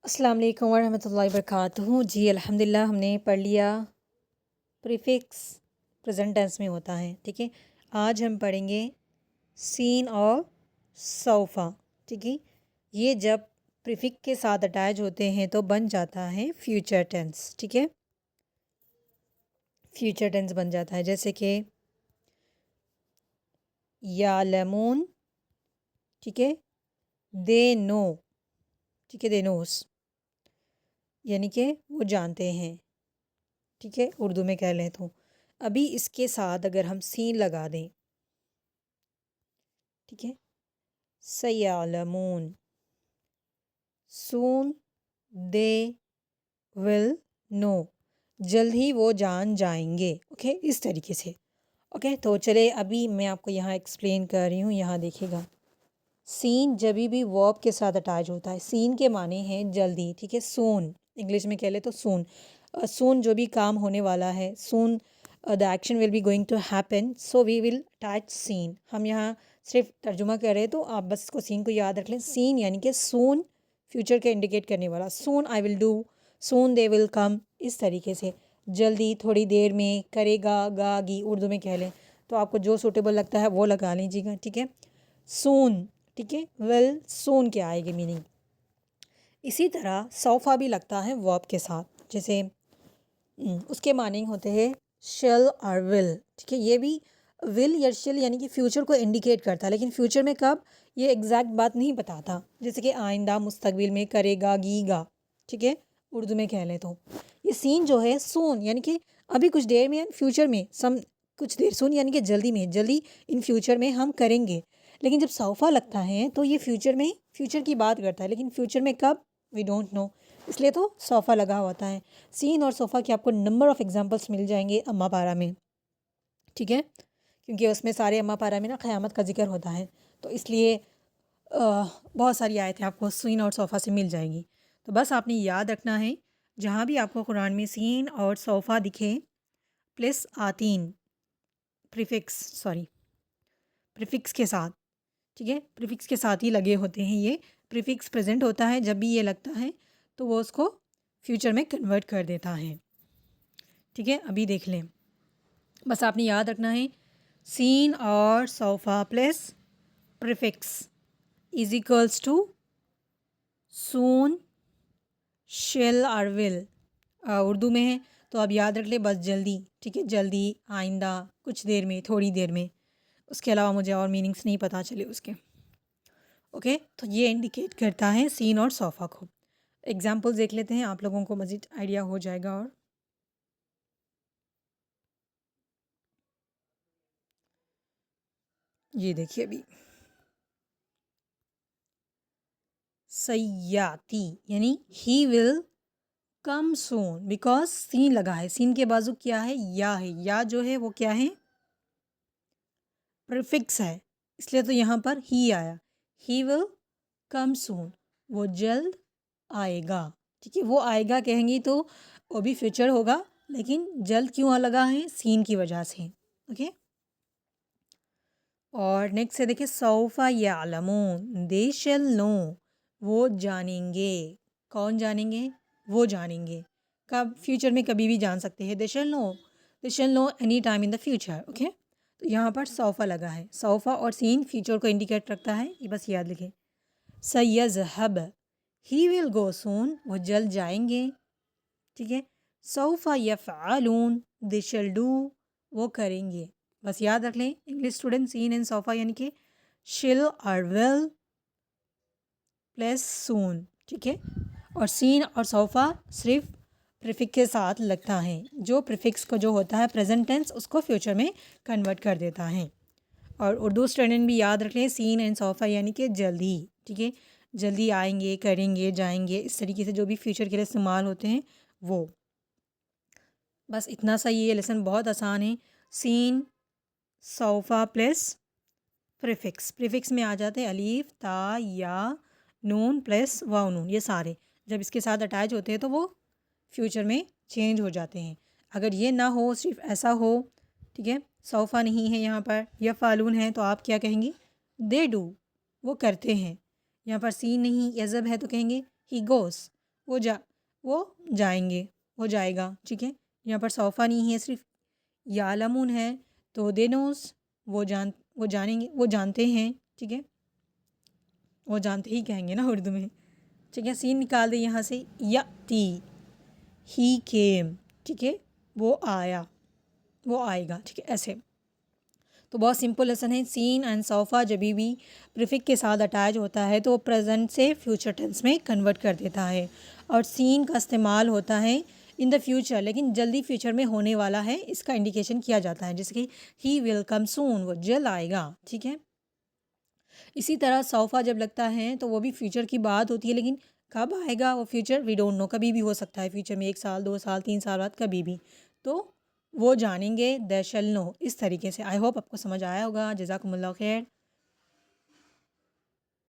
अस्सलाम वालेकुम वरहमतुल्लाहि वबरकातुहू। जी अल्हम्दुलिल्लाह हमने पढ़ लिया प्रीफिक्स प्रेजेंट टेंस में होता है। ठीक है, आज हम पढ़ेंगे सीन और सौफा। ठीक है, ये जब प्रीफिक्स के साथ अटैच होते हैं तो बन जाता है फ्यूचर टेंस। ठीक है, फ्यूचर टेंस बन जाता है, जैसे कि यालमून। ठीक है, दे नो। ठीक है, दे नोस, यानी कि वो जानते हैं। ठीक है, उर्दू में कह लें तो अभी इसके साथ अगर हम सीन लगा दें, ठीक है, सयालमून, सून दे विल नो, जल्द ही वो जान जाएंगे। ओके, इस तरीके से। ओके, तो चले अभी मैं आपको यहाँ एक्सप्लेन कर रही हूँ। यहाँ देखिएगा, सीन जब भी वर्ब के साथ अटैच होता है, सीन के माने हैं जल्दी। ठीक है, सून इंग्लिश में कह ले तो सून। सून जो भी काम होने वाला है, soon the action will be going to happen, so we will attach सीन। हम यहाँ सिर्फ तर्जुमा कर रहे हैं, तो आप बस इसको सीन को याद रख लें। सीन यानी कि सून, फ्यूचर का इंडिकेट करने वाला। Soon I will do, soon they will come, इस तरीके से। जल्दी, थोड़ी देर में, करेगा, गागी, उर्दू में कह लें तो आपको जो सूटेबल लगता है वो लगा लीजिएगा। ठीक है, सून। ठीक है, विल सून क्या आएगी मीनिंग। इसी तरह सौफा भी लगता है वर्ब के साथ, जैसे उसके मानिंग होते हैं शेल और विल। ठीक है, ये भी विल या शेल यानी कि फ्यूचर को इंडिकेट करता है, लेकिन फ्यूचर में कब, ये एग्जैक्ट बात नहीं बताता। जैसे कि आइंदा, मुस्तकबिल में, करेगा, गीगा। ठीक है, उर्दू में कह लें तो ये सीन जो है सून यानी कि अभी कुछ देर में, फ्यूचर में, सम कुछ देर, सून यानी कि जल्दी में, जल्दी इन फ्यूचर में हम करेंगे। लेकिन जब सौफा लगता है तो ये फ्यूचर में, फ्यूचर की बात करता है, लेकिन फ्यूचर में कब, वी डोंट नो, इसलिए तो सौफा लगा होता है। सीन और सोफ़ा के आपको नंबर ऑफ़ एग्जांपल्स मिल जाएंगे अम्मा पारा में। ठीक है, क्योंकि उसमें सारे अम्मा पारा में ना क़यामत का जिक्र होता है, तो इसलिए बहुत सारी आयतें आपको सीन और सोफ़ा से मिल जाएंगी। तो बस आपने याद रखना है, जहाँ भी आपको कुरान में सीन और सोफ़ा दिखे, प्लस आतीन, प्रीफिक्स, सॉरी, प्रीफिक्स के साथ। ठीक है, प्रीफिक्स के साथ ही लगे होते हैं ये। प्रीफिक्स प्रेजेंट होता है, जब भी ये लगता है तो वो उसको फ्यूचर में कन्वर्ट कर देता है। ठीक है, अभी देख लें, बस आपने याद रखना है, सीन और सोफ़ा plus prefix is equals to soon, shall और विल। उर्दू में है तो आप याद रख ले बस जल्दी। ठीक है, जल्दी, आइंदा, कुछ देर में, थोड़ी देर में, उसके अलावा मुझे और मीनिंग्स नहीं पता चले उसके। ओके, तो ये इंडिकेट करता है सीन और सोफ़ा को। एग्जाम्पल्स देख लेते हैं, आप लोगों को मज़ीद आइडिया हो जाएगा। और ये देखिए अभी, सयाती यानी he will come soon, because सीन लगा है, सीन के बाजू क्या है, या है। या जो है वो क्या है, प्रीफिक्स है, इसलिए तो यहाँ पर ही आया। ही विल कम सून, वो जल्द आएगा। ठीक है, वो आएगा कहेंगी तो वो भी फ्यूचर होगा, लेकिन जल्द क्यों लगा है, सीन की वजह से। ओके, और नेक्स्ट है देखिए, सौफा यालमून, दे शैल नो, वो जानेंगे। कौन जानेंगे, वो जानेंगे। कब, फ्यूचर में कभी भी जान सकते हैं। They shall know, they shall know any time in the future. Okay, तो यहाँ पर सौफा लगा है। सौफा और सीन फ्यूचर को इंडिकेट रखता है, ये बस याद लिखें। सयज़हब, ही विल गो सून, वो जल्द जाएंगे। ठीक है, सौफा यफ़अलून, दे शैल डू, वो करेंगे। बस याद रख लें इंग्लिश स्टूडेंट, सीन एंड सोफ़ा यानी कि शिल और विल प्लस सून। ठीक है, और सीन और सोफ़ा सिर्फ प्रीफिक्स के साथ लगता है, जो प्रीफिक्स को जो होता है प्रेजेंट टेंस, उसको फ्यूचर में कन्वर्ट कर देता है। और उर्दू स्टूडेंट भी याद रख लें, सीन एंड सोफ़ा यानी कि जल्दी। ठीक है, जल्दी आएंगे, करेंगे, जाएंगे, इस तरीके से जो भी फ्यूचर के लिए इस्तेमाल होते हैं वो। बस इतना सा, ये लेसन बहुत आसान है। सीन, सोफ़ा प्लस प्रीफिक्स, प्रीफिक्स में आ जाते हैं अलीफ, ता, या, नून प्लस वाव नून, ये सारे जब इसके साथ अटैच होते हैं तो वो फ्यूचर में चेंज हो जाते हैं। अगर ये ना हो, सिर्फ ऐसा हो, ठीक है, सौफ़ा नहीं है यहाँ पर, या फ़ालून है, तो आप क्या कहेंगे, दे डू, वो करते हैं। यहाँ पर सीन नहीं, यज़ब है तो कहेंगे ही गोस, वो जाएंगे, वो जाएगा, ठीक है। यहाँ पर सौफा नहीं है, सिर्फ यालमून है, तो दे नोस, वो जानेंगे, वो जानते हैं, ठीक है, वो जानते ही कहेंगे ना उर्दू में, ठीक है। सीन निकाल दे यहाँ से, यती, ही केम, ठीक है, वो आया, वो आएगा, ठीक है, ऐसे। तो बहुत सिंपल लेसन है। सीन एंड सौफा जब भी प्रीफिक्स के साथ अटैच होता है तो प्रेजेंट से फ्यूचर टेंस में कन्वर्ट कर देता है, और सीन का इस्तेमाल होता है इन द फ्यूचर, लेकिन जल्दी फ्यूचर में होने वाला है इसका इंडिकेशन किया जाता है, जैसे कि ही विल कम सून, वो जल्द आएगा, ठीक है। इसी तरह सौफा जब लगता है तो वो भी फ्यूचर की बात होती है, लेकिन कब आएगा वो फ्यूचर वी डोंट नो, कभी भी हो सकता है फ्यूचर में, 1 साल 2 साल 3 साल बाद, कभी भी। तो वो जानेंगे, दे शैल नो, इस तरीके से। आई होप आपको समझ आया होगा। जज़ाकुमुल्लाह खैर।